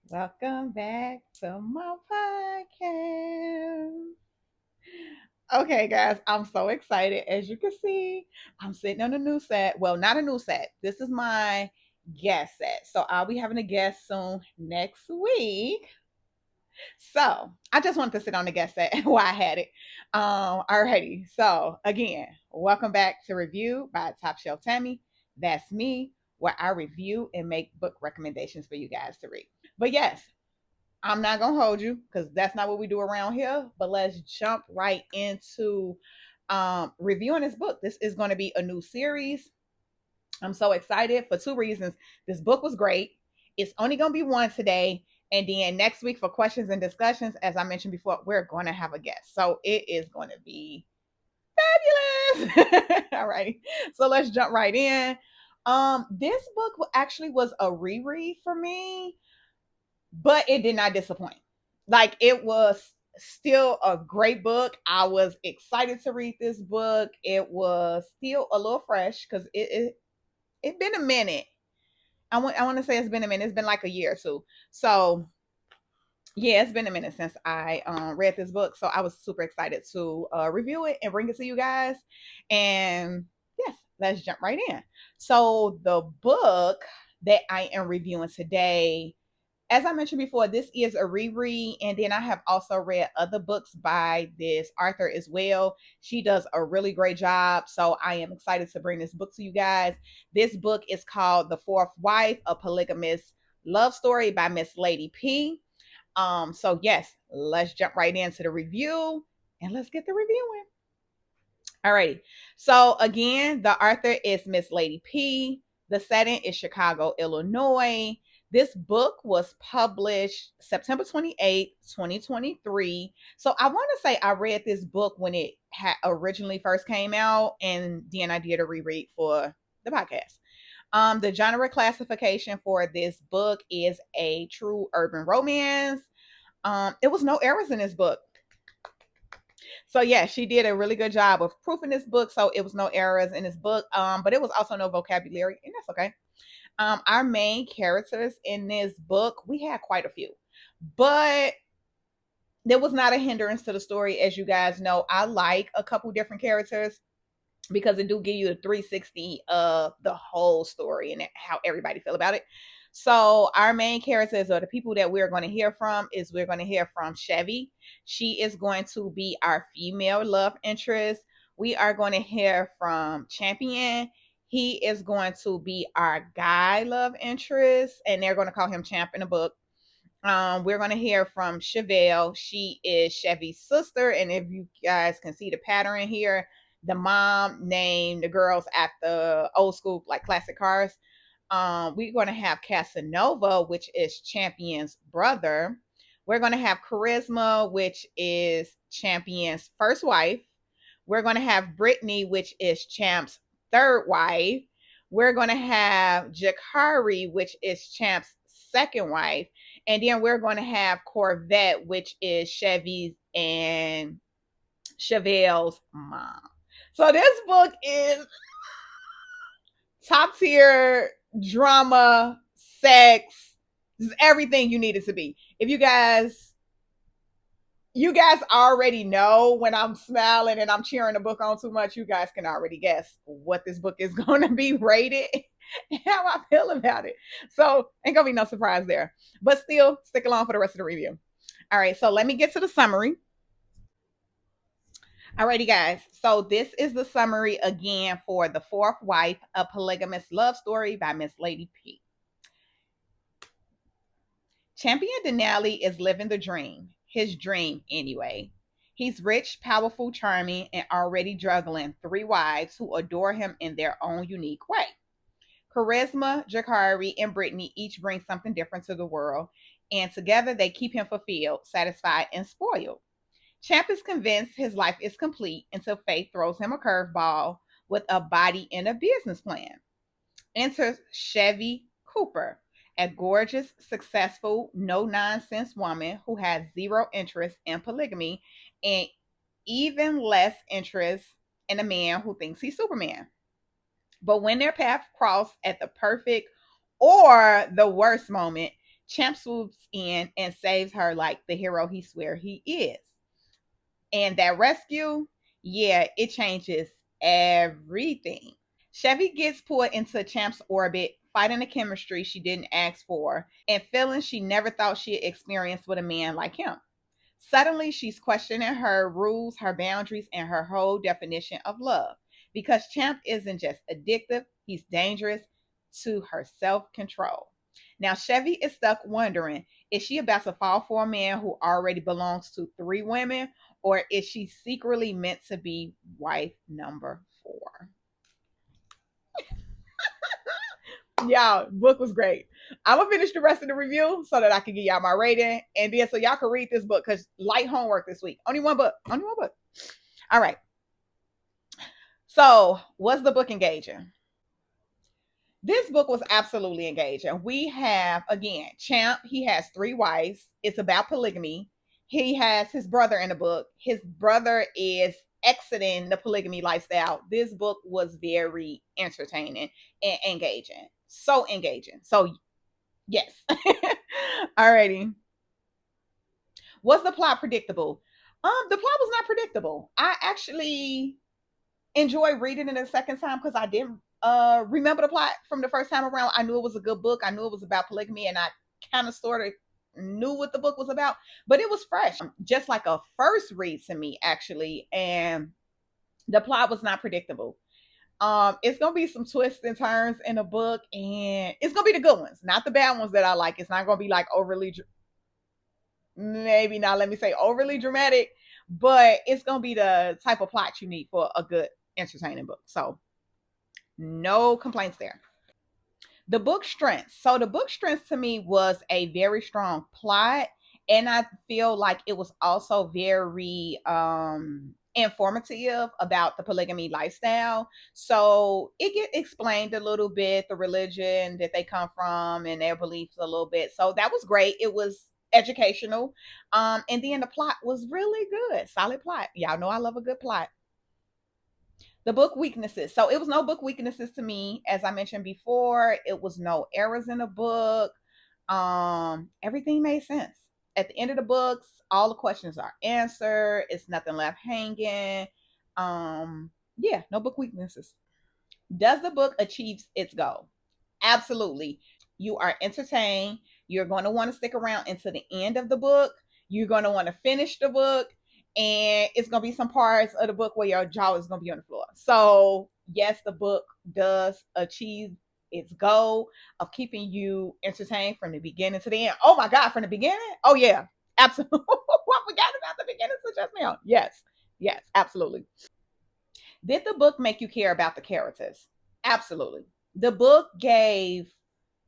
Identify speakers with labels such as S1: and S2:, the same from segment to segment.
S1: Welcome back to my podcast. Okay, guys, I'm so excited. As you can see, I'm sitting on a new set. Well, not a new set. This is my guest set. So I'll be having a guest soon next week. So I just wanted to sit on the guest set while I had it. Alrighty. So again, welcome back to Review by Top Shelf Tammie. That's me, where I review and make book recommendations for you guys to read. But yes, I'm not gonna hold you because that's not what we do around here. But let's jump right into reviewing this book. This is going to be a new series. I'm so excited for two reasons. This book was great. It's only going to be one today. And then next week for questions and discussions, as I mentioned before, we're going to have a guest. So it is going to be fabulous. All right. So let's jump right in. This book actually was a reread for me, but it did not disappoint. Like it was still a great book. I was excited to read this book. It was still a little fresh because it been a minute. I want to say it's been a minute. It's been like a year or two. So yeah, it's been a minute since I read this book. So I was super excited to review it and bring it to you guys. And yes, let's jump right in. So the book that I am reviewing today, as I mentioned before, this is a reread, and then I have also read other books by this author as well. She does a really great job, so I am excited to bring this book to you guys. This book is called The Fourth Wife, a Polygamous Love Story by Miss Lady P. So yes, let's jump right into the review and let's get the reviewing. Alrighty. So again, the author is Miss Lady P. The setting is Chicago, Illinois. This book was published September 28th, 2023. So I want to say I read this book when it had originally first came out, and then I did a reread for the podcast. The genre classification for this book is a true urban romance. It was no errors in this book. So yeah, she did a really good job of proofing this book. So it was no errors in this book. But it was also no vocabulary, and that's okay. Our main characters in this book, we had quite a few, but there was not a hindrance to the story. As you guys know, I like a couple different characters because it do give you a 360 of the whole story and how everybody feel about it. So our main characters or the people that we're going to hear from is we're going to hear from Chevy. She is going to be our female love interest. We are going to hear from Champion. He is going to be our guy love interest, and they're going to call him Champ in the book. We're going to hear from Chevelle. She is Chevy's sister. And if you guys can see the pattern here, the mom named the girls after old school, like classic cars. We're going to have Casanova, which is Champion's brother. We're going to have Charisma, which is Champion's first wife. We're going to have Brittany, which is Champ's third wife. We're going to have Jakari, which is Champ's second wife. And then we're going to have Corvette, which is Chevy's and Chevelle's mom. So this book is top tier drama, sex, this is everything you need it to be. If you guys already know when I'm smiling and I'm cheering the book on too much, you guys can already guess what this book is going to be rated and how I feel about it. So ain't gonna be no surprise there. But still, stick along for the rest of the review. All right, so let me get to the summary. Alrighty, guys. So this is the summary again for The Fourth Wife, a Polygamous Love Story by Miss Lady P. Champion Denali is living the dream, his dream anyway. He's rich, powerful, charming, and already juggling three wives who adore him in their own unique way. Charisma, Jakari, and Brittany each bring something different to the world, and together they keep him fulfilled, satisfied, and spoiled. Champ is convinced his life is complete until Faith throws him a curveball with a body and a business plan. Enters Chevy Cooper, a gorgeous, successful, no nonsense woman who has zero interest in polygamy and even less interest in a man who thinks he's Superman. But when their paths cross at the perfect or the worst moment, Champ swoops in and saves her like the hero he swear he is. And that rescue, yeah, it changes everything. Chevy gets pulled into Champ's orbit, fighting a chemistry she didn't ask for, and feelings she never thought she'd experience with a man like him. Suddenly, she's questioning her rules, her boundaries, and her whole definition of love. Because Champ isn't just addictive, he's dangerous to her self control. Now, Chevy is stuck wondering, is she about to fall for a man who already belongs to three women, or is she secretly meant to be wife number four? Y'all, book was great. I'm gonna finish the rest of the review so that I can give y'all my rating, and then so y'all can read this book because light homework this week. Only one book. Only one book. All right. So, was the book engaging? This book was absolutely engaging. We have again Champ. He has three wives. It's about polygamy. He has his brother in the book. His brother is exiting the polygamy lifestyle. This book was very entertaining and engaging. So engaging. So yes. Alrighty. Was the plot predictable? The plot was not predictable. I actually enjoyed reading it a second time because I didn't remember the plot from the first time around. I knew it was a good book. I knew it was about polygamy, and I kind of sort of knew what the book was about, but it was fresh, just like a first read to me, actually. And the plot was not predictable. It's gonna be some twists and turns in the book, and it's gonna be the good ones, not the bad ones that I like. It's not gonna be like overly, maybe not. Let me say overly dramatic, but it's gonna be the type of plot you need for a good, entertaining book. So no complaints there. The book strength. So the book strength to me was a very strong plot, and I feel like it was also very informative about the polygamy lifestyle. So it get explained a little bit, the religion that they come from and their beliefs a little bit. So that was great. It was educational. And then the plot was really good. Solid plot. Y'all know I love a good plot. The book weaknesses. So it was no book weaknesses to me. As I mentioned before, it was no errors in the book. Everything made sense. At the end of the books, all the questions are answered. It's nothing left hanging. Yeah, no book weaknesses. Does the book achieve its goal? Absolutely. You are entertained. You're going to want to stick around until the end of the book. You're going to want to finish the book. And it's going to be some parts of the book where your jaw is going to be on the floor. So, yes, the book does achieve its goal of keeping you entertained from the beginning to the end. Oh my God, from the beginning? Oh, yeah, absolutely. I forgot about the beginning to just now. Yes, yes, absolutely. Did the book make you care about the characters? Absolutely. The book gave,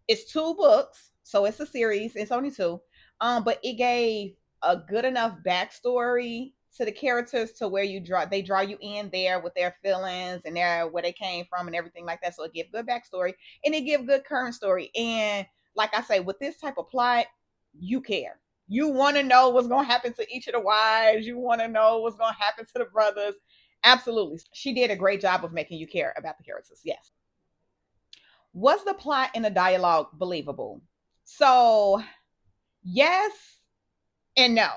S1: it's two books, so it's a series. It's only two, but it gave a good enough backstory to the characters to where they draw you in there with their feelings and their where they came from and everything like that. So it give good backstory and it give good current story. And like I say, with this type of plot, you care. You want to know what's going to happen to each of the wives. You want to know what's going to happen to the brothers. Absolutely. She did a great job of making you care about the characters. Yes. Was the plot and the dialogue believable? So, yes and no.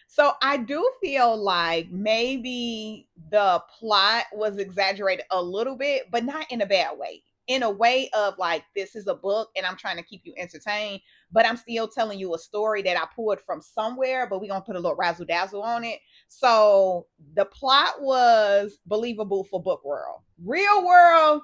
S1: So, I do feel like maybe the plot was exaggerated a little bit, but not in a bad way. In a way of like, this is a book and I'm trying to keep you entertained, but I'm still telling you a story that I pulled from somewhere, but we're going to put a little razzle dazzle on it. So, the plot was believable for book world. Real world,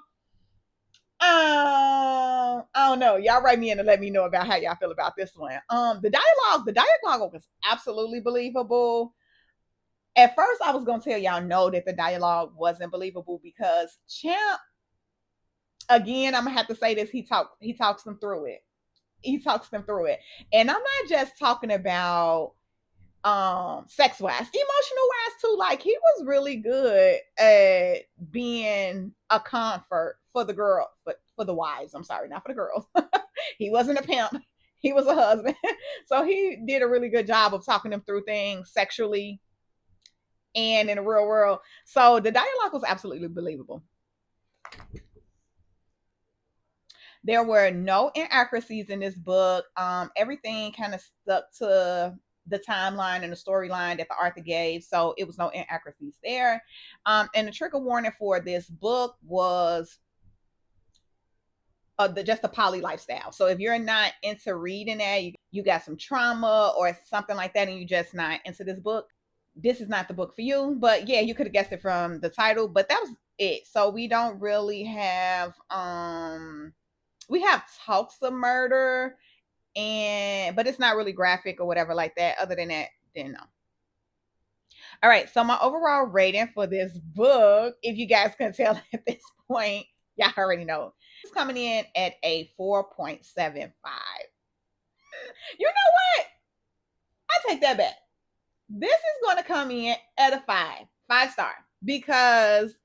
S1: I don't know. Y'all write me in and let me know about how y'all feel about this one. The dialogue was absolutely believable. At first, I was gonna tell y'all no that the dialogue wasn't believable because Champ, again, I'm gonna have to say this. He talks them through it. He talks them through it, and I'm not just talking about sex wise, emotional wise too. Like he was really good at being a comfort for the girl, but for the wives. I'm sorry, not for the girls. He wasn't a pimp. He was a husband. So he did a really good job of talking them through things sexually and in the real world. So the dialogue was absolutely believable. There were no inaccuracies in this book. Everything kind of stuck to the timeline and the storyline that the author gave, so it was no inaccuracies there. And the trigger warning for this book was just a poly lifestyle. So if you're not into reading that, you got some trauma or something like that, and you're just not into this book, this is not the book for you. But yeah, you could have guessed it from the title, but that was it. So we don't really have we have talks of murder, and but it's not really graphic or whatever like that. Other than that, then no. All right, so my overall rating for this book, if you guys can tell at this point, y'all already know, it's coming in at a 4.75. You know what? I take that back. This is going to come in at a 5 star, because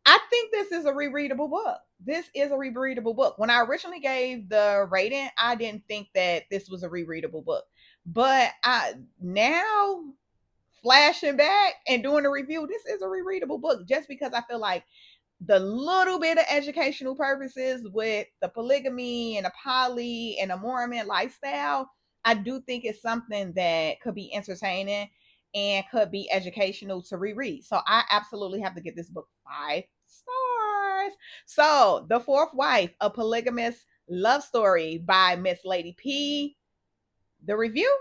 S1: I think this is a rereadable book. This is a rereadable book. When I originally gave the rating, I didn't think that this was a rereadable book. But I now, flashing back and doing a review, this is a rereadable book, just because I feel like the little bit of educational purposes with the polygamy and the poly and the Mormon lifestyle, I do think it's something that could be entertaining and could be educational to reread. So I absolutely have to give this book 5 stars. So, The Fourth Wife, a polygamous love story by Miss Lady P. The review,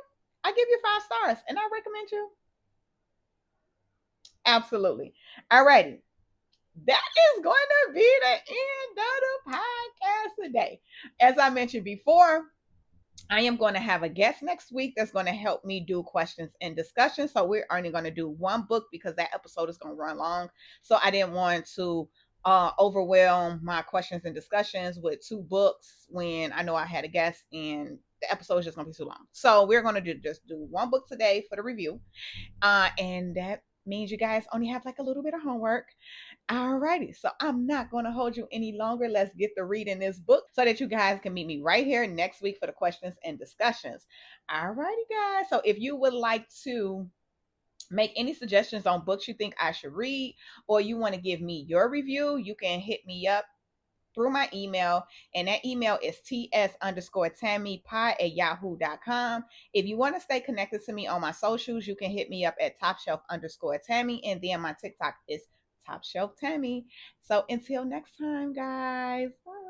S1: I give you 5 stars, and I recommend you. Absolutely. Alrighty. That is going to be the end of the podcast today. As I mentioned before, I am going to have a guest next week that's going to help me do questions and discussions. So we're only going to do one book because that episode is going to run long. So I didn't want to overwhelm my questions and discussions with 2 books when I know I had a guest and the episode is just going to be too long. So we're going to just do one book today for the review. And that means you guys only have like a little bit of homework. Alrighty, so I'm not going to hold you any longer. Let's get to reading this book so that you guys can meet me right here next week for the questions and discussions. Alrighty, guys. So if you would like to make any suggestions on books you think I should read, or you want to give me your review, you can hit me up through my email, and that email is ts_tammie@yahoo.com. If you want to stay connected to me on my socials, you can hit me up at topshelf_Tammie, and then my TikTok is Top Shelf Tammie. So until next time, guys. Bye.